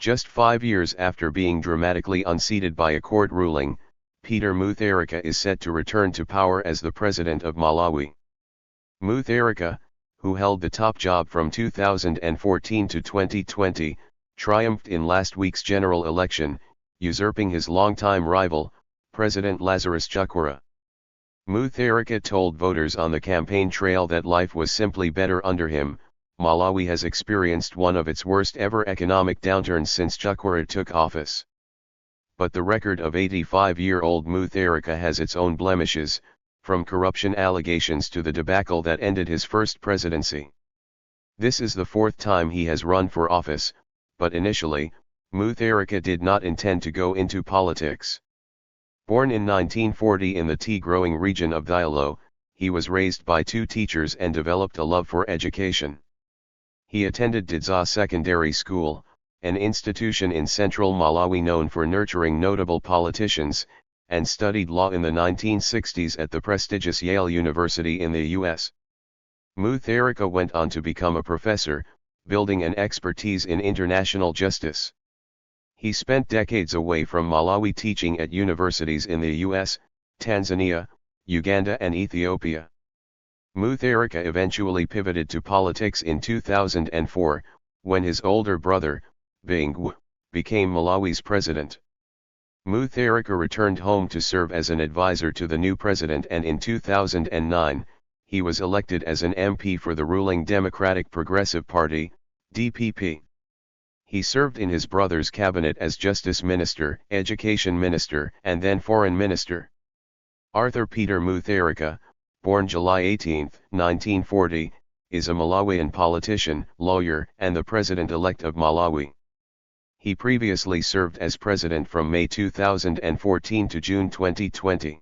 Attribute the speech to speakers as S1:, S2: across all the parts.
S1: Just 5 years after being dramatically unseated by a court ruling, Peter Mutharika is set to return to power as the President of Malawi. Mutharika, who held the top job from 2014 to 2020, triumphed in last week's general election, usurping his longtime rival, President Lazarus Chakwera. Mutharika told voters on the campaign trail that life was simply better under him. Malawi has experienced one of its worst ever economic downturns since Chakwera took office. But the record of 85-year-old Mutharika has its own blemishes, from corruption allegations to the debacle that ended his first presidency. This is the fourth time he has run for office, but initially, Mutharika did not intend to go into politics. Born in 1940 in the tea-growing region of Diallo, he was raised by two teachers and developed a love for education. He attended Didza Secondary School, an institution in central Malawi known for nurturing notable politicians, and studied law in the 1960s at the prestigious Yale University in the U.S. Mutharika went on to become a professor, building an expertise in international justice. He spent decades away from Malawi teaching at universities in the US, Tanzania, Uganda and Ethiopia. Mutharika eventually pivoted to politics in 2004, when his older brother, Bingu, became Malawi's president. Mutharika returned home to serve as an advisor to the new president, and in 2009, he was elected as an MP for the ruling Democratic Progressive Party, DPP. He served in his brother's cabinet as Justice Minister, Education Minister, and then Foreign Minister. Arthur Peter Mutharika, born July 18, 1940, is a Malawian politician, lawyer, and the President-elect of Malawi. He previously served as president from May 2014 to June 2020.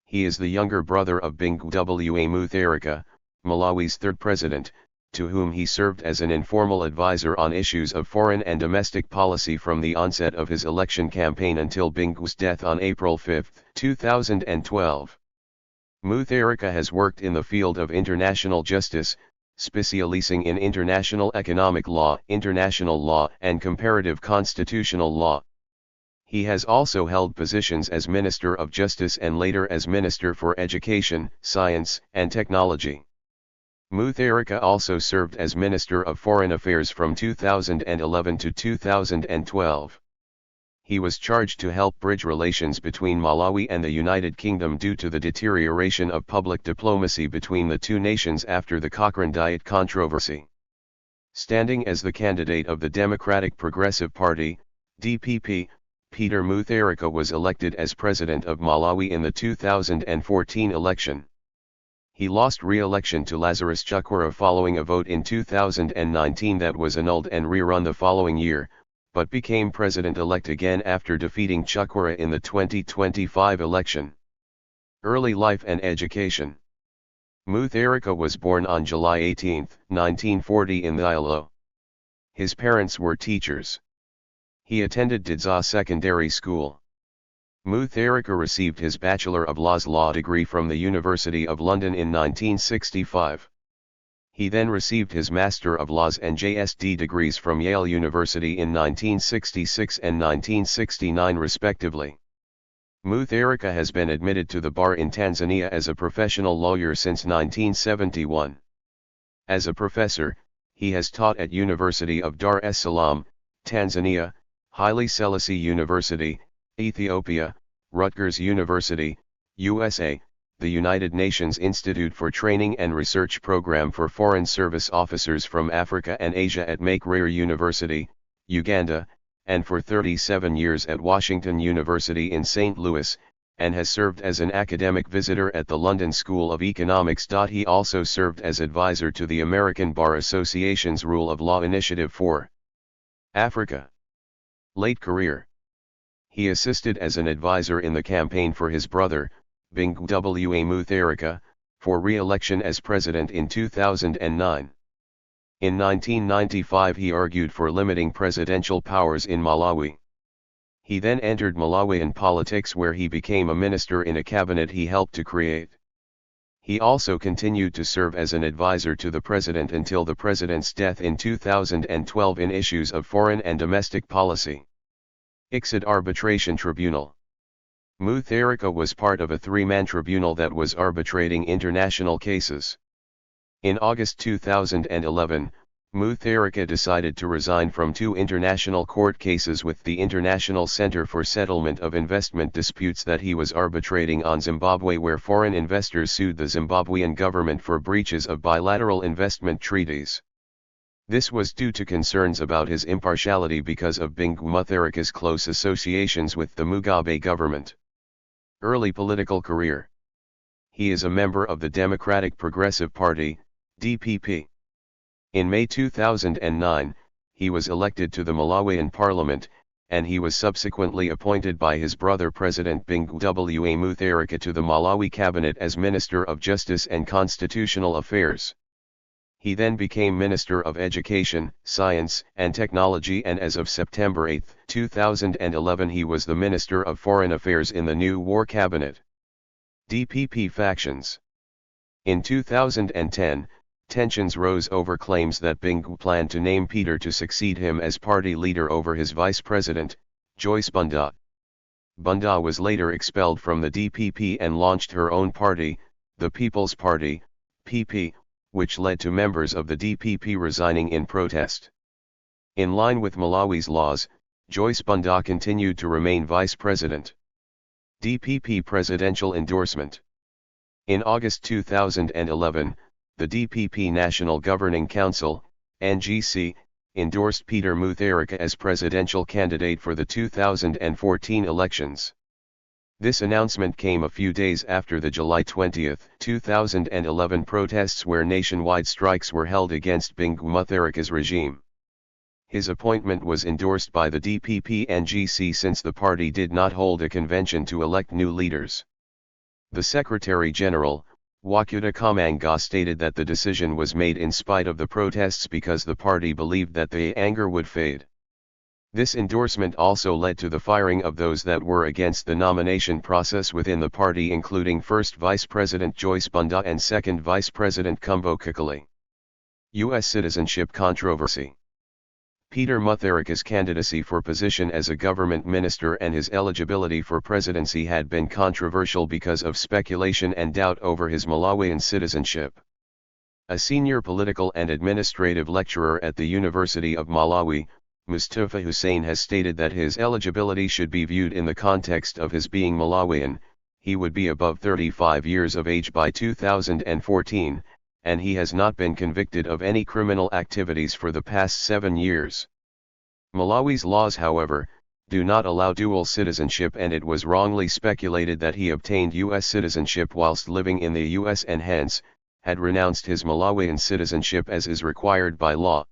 S1: He is the younger brother of Bingu Mutharika, Malawi's third president, to whom he served as an informal advisor on issues of foreign and domestic policy from the onset of his election campaign until Bingu's death on April 5, 2012. Mutharika has worked in the field of international justice, specialising in international economic law, international law, and comparative constitutional law. He has also held positions as Minister of Justice and later as Minister for Education, Science, and Technology. Mutharika also served as Minister of Foreign Affairs from 2011 to 2012. He was charged to help bridge relations between Malawi and the United Kingdom due to the deterioration of public diplomacy between the two nations after the Cochrane-Dyet controversy. Standing as the candidate of the Democratic Progressive Party, DPP, Peter Mutharika was elected as President of Malawi in the 2014 election. He lost re-election to Lazarus Chakwera following a vote in 2019 that was annulled and rerun the following year, but became president-elect again after defeating Chakwera in the 2025 election. Early life and education. Mutharika was born on July 18, 1940 in Diallo. His parents were teachers. He attended Didza Secondary School. Mutharika received his Bachelor of Laws law degree from the University of London in 1965. He then received his Master of Laws and JSD degrees from Yale University in 1966 and 1969 respectively. Mutharika has been admitted to the bar in Tanzania as a professional lawyer since 1971. As a professor, he has taught at University of Dar es Salaam, Tanzania, Haile Selassie University, Ethiopia, Rutgers University, USA, the United Nations Institute for Training and Research Program for Foreign Service Officers from Africa and Asia at Makerere University, Uganda, and for 37 years at Washington University in St. Louis, and has served as an academic visitor at the London School of Economics. He also served as advisor to the American Bar Association's Rule of Law Initiative for Africa. Late career. He assisted as an advisor in the campaign for his brother, Bingu Mutharika, for re-election as president in 2009. In 1995 he argued for limiting presidential powers in Malawi. He then entered Malawian politics where he became a minister in a cabinet he helped to create. He also continued to serve as an advisor to the president until the president's death in 2012 in issues of foreign and domestic policy. ICSID Arbitration Tribunal. Mutharika was part of a three-man tribunal that was arbitrating international cases. In August 2011, Mutharika decided to resign from two international court cases with the International Center for Settlement of Investment Disputes that he was arbitrating on Zimbabwe, where foreign investors sued the Zimbabwean government for breaches of bilateral investment treaties. This was due to concerns about his impartiality because of Bingu Mutharika's close associations with the Mugabe government. Early political career. He is a member of the Democratic Progressive Party, DPP. In May 2009, he was elected to the Malawian parliament, and he was subsequently appointed by his brother President Bingu Mutharika to the Malawi cabinet as Minister of Justice and Constitutional Affairs. He then became Minister of Education, Science and Technology, and as of September 8, 2011 he was the Minister of Foreign Affairs in the new war cabinet. DPP factions. In 2010, tensions rose over claims that Bingu planned to name Peter to succeed him as party leader over his vice president, Joyce Banda. Banda was later expelled from the DPP and launched her own party, the People's Party, PP, which led to members of the DPP resigning in protest. In line with Malawi's laws, Joyce Banda continued to remain vice president. DPP presidential endorsement. In August 2011, the DPP National Governing Council, NGC, endorsed Peter Mutharika as presidential candidate for the 2014 elections. This announcement came a few days after the July 20, 2011 protests where nationwide strikes were held against Bingu Mutharika's regime. His appointment was endorsed by the DPP NGC since the party did not hold a convention to elect new leaders. The Secretary-General, Wakuda Kamanga, stated that the decision was made in spite of the protests because the party believed that the anger would fade. This endorsement also led to the firing of those that were against the nomination process within the party, including first Vice President Joyce Banda and second Vice President Kumbo Kikali. U.S. citizenship controversy. Peter Mutharika's candidacy for position as a government minister and his eligibility for presidency had been controversial because of speculation and doubt over his Malawian citizenship. A senior political and administrative lecturer at the University of Malawi, Mustafa Hussein, has stated that his eligibility should be viewed in the context of his being Malawian. He would be above 35 years of age by 2014, and he has not been convicted of any criminal activities for the past 7 years. Malawi's laws, however, do not allow dual citizenship, and it was wrongly speculated that he obtained U.S. citizenship whilst living in the U.S. and hence, had renounced his Malawian citizenship as is required by law.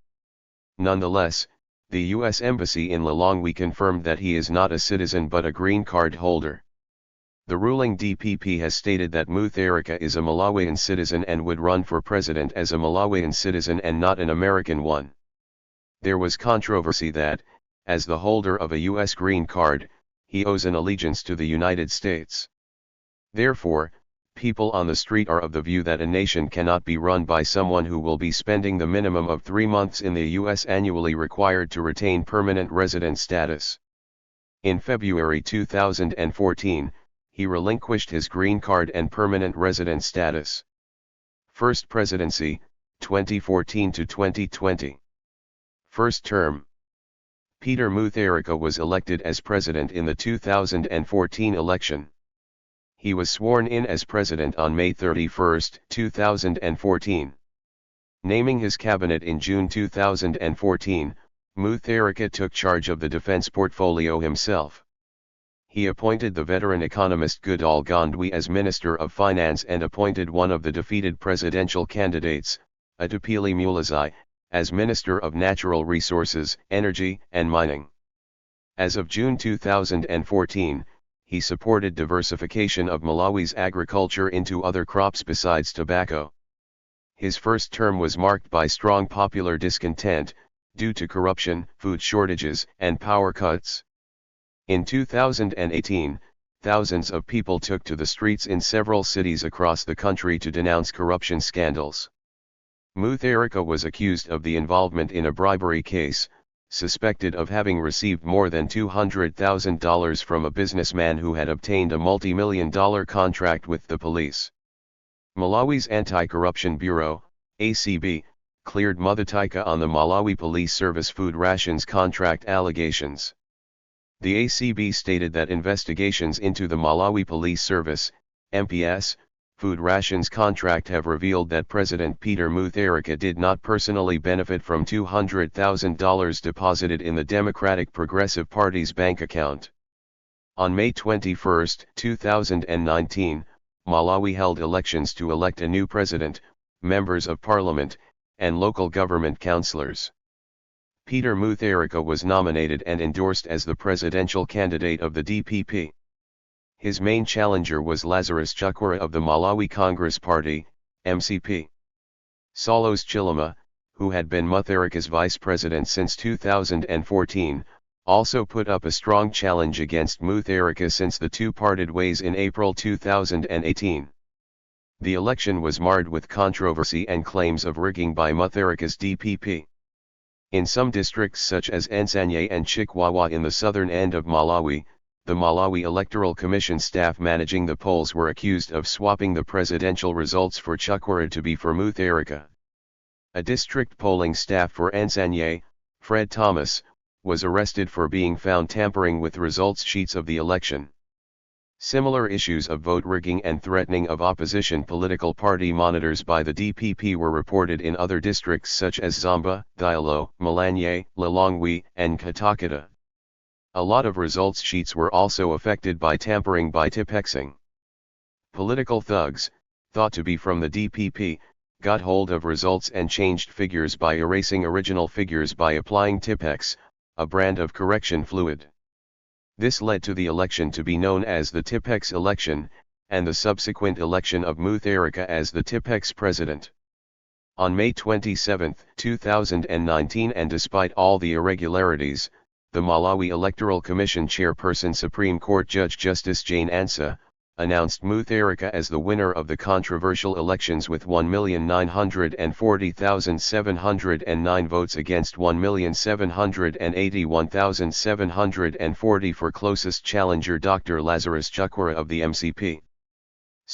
S1: Nonetheless, the U.S. Embassy in Lilongwe confirmed that he is not a citizen but a green card holder. The ruling DPP has stated that Mutharika is a Malawian citizen and would run for president as a Malawian citizen and not an American one. There was controversy that, as the holder of a U.S. green card, he owes an allegiance to the United States. Therefore, people on the street are of the view that a nation cannot be run by someone who will be spending the minimum of 3 months in the U.S. annually required to retain permanent resident status. In February 2014, he relinquished his green card and permanent resident status. First presidency, 2014 to 2020. First term. Peter Mutharika was elected as president in the 2014 election. He was sworn in as president on May 31, 2014. Naming his cabinet in June 2014, Mutharika took charge of the defense portfolio himself. He appointed the veteran economist Goodall Gondwe as Minister of Finance and appointed one of the defeated presidential candidates, Atupili Mulazai, as Minister of Natural Resources, Energy and Mining. As of June 2014, he supported diversification of Malawi's agriculture into other crops besides tobacco. His first term was marked by strong popular discontent, due to corruption, food shortages, and power cuts. In 2018, thousands of people took to the streets in several cities across the country to denounce corruption scandals. Mutharika was accused of the involvement in a bribery case, suspected of having received more than $200,000 from a businessman who had obtained a multi-million-dollar contract with the police. Malawi's Anti-Corruption Bureau, ACB, cleared Mutharika on the Malawi Police Service food rations contract allegations. The ACB stated that investigations into the Malawi Police Service, MPS, food rations contract have revealed that President Peter Mutharika did not personally benefit from $200,000 deposited in the Democratic Progressive Party's bank account. On May 21, 2019, Malawi held elections to elect a new president, members of parliament, and local government councillors. Peter Mutharika was nominated and endorsed as the presidential candidate of the DPP. His main challenger was Lazarus Chakwera of the Malawi Congress Party, MCP. Lazarus Chakwera, who had been Mutharika's vice president since 2014, also put up a strong challenge against Mutharika since the two parted ways in April 2018. The election was marred with controversy and claims of rigging by Mutharika's DPP. In some districts such as Nsanye and Chikwawa in the southern end of Malawi, the Malawi Electoral Commission staff managing the polls were accused of swapping the presidential results for Chakwera to be for Mutharika. A district polling staff for Nsanye, Fred Thomas, was arrested for being found tampering with results sheets of the election. Similar issues of vote rigging and threatening of opposition political party monitors by the DPP were reported in other districts such as Zomba, Diallo, Malanye, Lilongwe, and Katakata. A lot of results sheets were also affected by tampering by tipexing. Political thugs, thought to be from the DPP, got hold of results and changed figures by erasing original figures by applying tipex, a brand of correction fluid. This led to the election to be known as the Tipex election, and the subsequent election of Mutharika as the Tipex president. On May 27, 2019, and despite all the irregularities, the Malawi Electoral Commission chairperson Supreme Court Judge Justice Jane Ansah, announced Mutharika as the winner of the controversial elections with 1,940,709 votes against 1,781,740 for closest challenger Dr. Lazarus Chakwera of the MCP.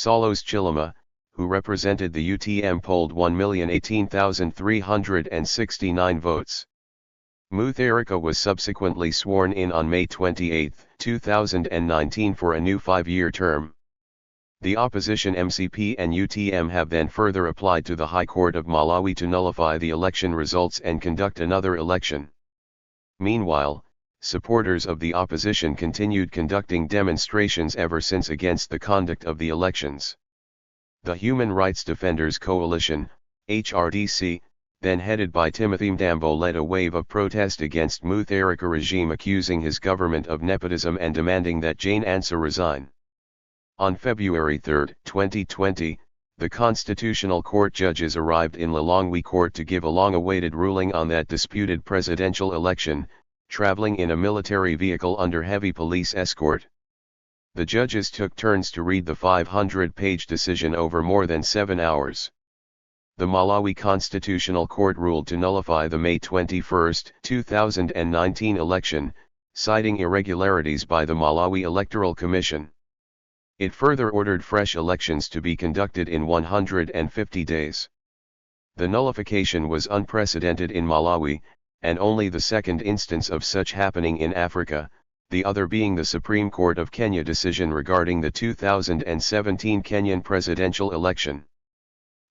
S1: Lazarus Chakwera, who represented the UTM, polled 1,018,369 votes. Mutharika was subsequently sworn in on May 28, 2019 for a new 5-year term. The opposition MCP and UTM have then further applied to the High Court of Malawi to nullify the election results and conduct another election. Meanwhile, supporters of the opposition continued conducting demonstrations ever since against the conduct of the elections. The Human Rights Defenders Coalition, HRDC, then headed by Timothy Mdambo, led a wave of protest against Mutharika regime, accusing his government of nepotism and demanding that Jane Ansah resign. On February 3, 2020, the Constitutional Court judges arrived in Lilongwe Court to give a long-awaited ruling on that disputed presidential election, traveling in a military vehicle under heavy police escort. The judges took turns to read the 500-page decision over more than 7 hours. The Malawi Constitutional Court ruled to nullify the May 21, 2019 election, citing irregularities by the Malawi Electoral Commission. It further ordered fresh elections to be conducted in 150 days. The nullification was unprecedented in Malawi, and only the second instance of such happening in Africa, the other being the Supreme Court of Kenya decision regarding the 2017 Kenyan presidential election.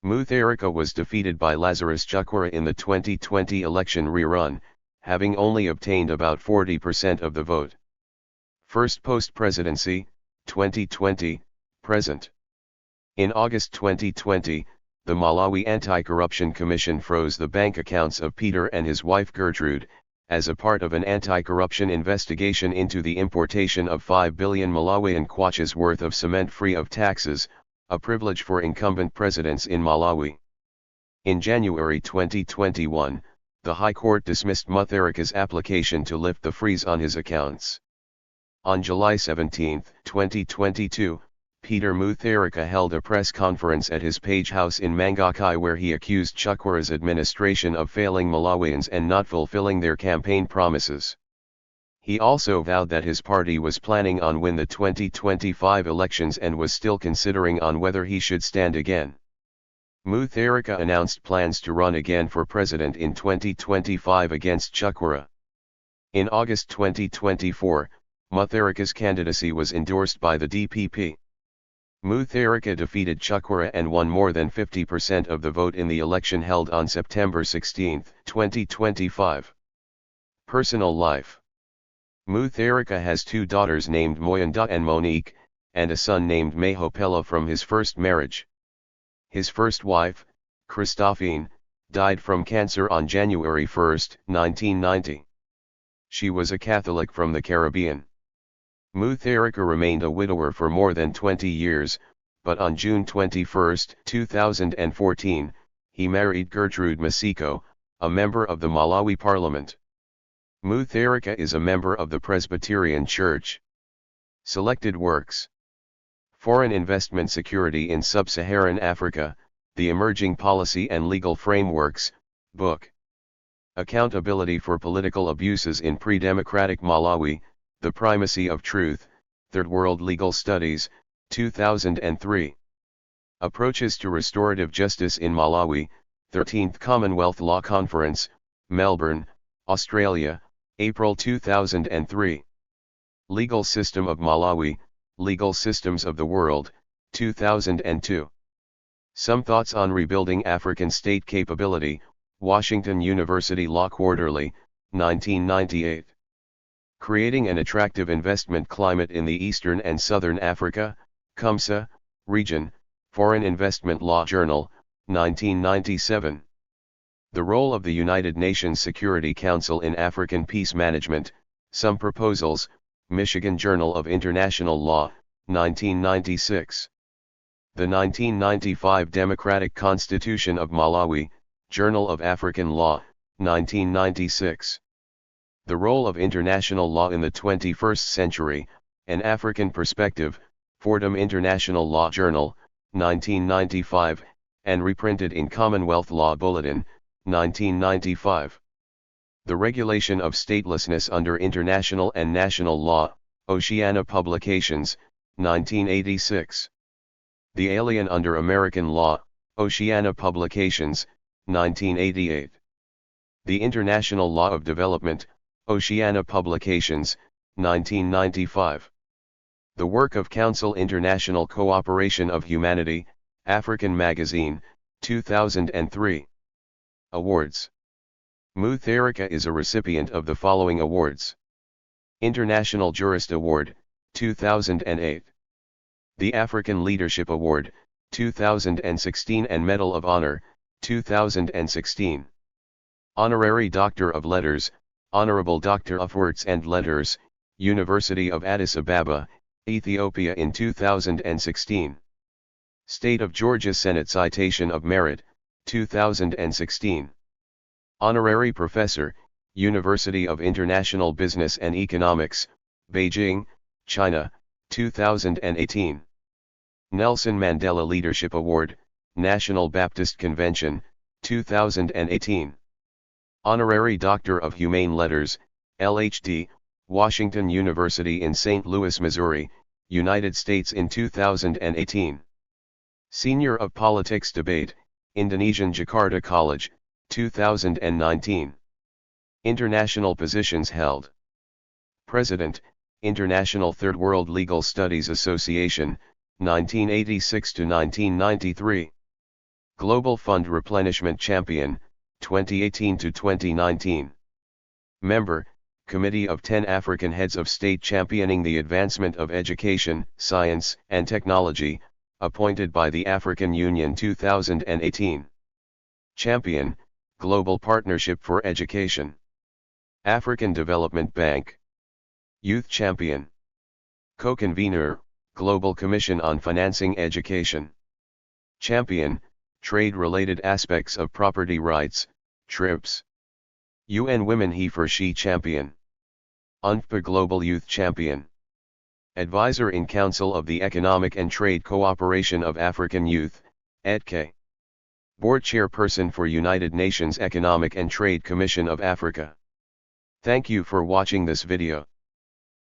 S1: Mutharika was defeated by Lazarus Chakwera in the 2020 election rerun, having only obtained about 40% of the vote. First post-presidency, 2020, present. In August 2020, the Malawi Anti-Corruption Commission froze the bank accounts of Peter and his wife Gertrude, as a part of an anti-corruption investigation into the importation of 5 billion Malawian kwacha's worth of cement free of taxes, a privilege for incumbent presidents in Malawi. In January 2021, the High Court dismissed Mutharika's application to lift the freeze on his accounts. On July 17, 2022, Peter Mutharika held a press conference at his Page House in Mangakai where he accused Chakwera's administration of failing Malawians and not fulfilling their campaign promises. He also vowed that his party was planning on win the 2025 elections and was still considering on whether he should stand again. Mutharika announced plans to run again for president in 2025 against Chakwera. In August 2024, Mutharika's candidacy was endorsed by the DPP. Mutharika defeated Chakwera and won more than 50% of the vote in the election held on September 16, 2025. Personal life. Mutharika has two daughters named Moyanda and Monique, and a son named Mahopela from his first marriage. His first wife, Christophine, died from cancer on January 1, 1990. She was a Catholic from the Caribbean. Mutharika remained a widower for more than 20 years, but on June 21, 2014, he married Gertrude Masiko, a member of the Malawi Parliament. Mutharika is a member of the Presbyterian Church. Selected works: Foreign Investment Security in Sub-Saharan Africa, The Emerging Policy and Legal Frameworks, book. Accountability for Political Abuses in Pre-Democratic Malawi, The Primacy of Truth, Third World Legal Studies, 2003. Approaches to Restorative Justice in Malawi, 13th Commonwealth Law Conference, Melbourne, Australia, April 2003. Legal System of Malawi, Legal Systems of the World, 2002. Some Thoughts on Rebuilding African State Capability, Washington University Law Quarterly, 1998. Creating an Attractive Investment Climate in the Eastern and Southern Africa, CUMSA, Region, Foreign Investment Law Journal, 1997. The Role of the United Nations Security Council in African Peace Management, Some Proposals, Michigan Journal of International Law, 1996. The 1995 Democratic Constitution of Malawi, Journal of African Law, 1996. The Role of International Law in the 21st Century, An African Perspective, Fordham International Law Journal, 1995, and reprinted in Commonwealth Law Bulletin, 1995. The Regulation of Statelessness under International and National Law, Oceana Publications, 1986. The Alien under American Law, Oceana Publications, 1988. The International Law of Development, Oceana Publications, 1995. The Work of Council International Cooperation of Humanity, African Magazine, 2003. Awards. Mutharika is a recipient of the following awards: International Jurist Award, 2008. The African Leadership Award, 2016 and Medal of Honor, 2016. Honorary Doctor of Letters, Honorable Doctor of Arts and Letters, University of Addis Ababa, Ethiopia in 2016. State of Georgia Senate Citation of Merit, 2016. Honorary Professor, University of International Business and Economics, Beijing, China, 2018. Nelson Mandela Leadership Award, National Baptist Convention, 2018. Honorary Doctor of Humane Letters, LHD, Washington University in St. Louis, Missouri, United States in 2018. Senior of Politics Debate, Indonesian Jakarta College, 2019. International Positions Held. President, International Third World Legal Studies Association, 1986 to 1993. Global Fund Replenishment Champion, 2018 to 2019. Member, Committee of 10 African Heads of State championing the advancement of education, science, and technology, appointed by the African Union 2018. Champion, Global Partnership for Education. African Development Bank. Youth Champion. Co-convener, Global Commission on Financing Education. Champion, Trade-related aspects of property rights, TRIPS. UN Women He for She Champion. UNFPA Global Youth Champion. Advisor in Council of the Economic and Trade Cooperation of African Youth, ETK. Board Chairperson for United Nations Economic and Trade Commission of Africa. Thank you for watching this video.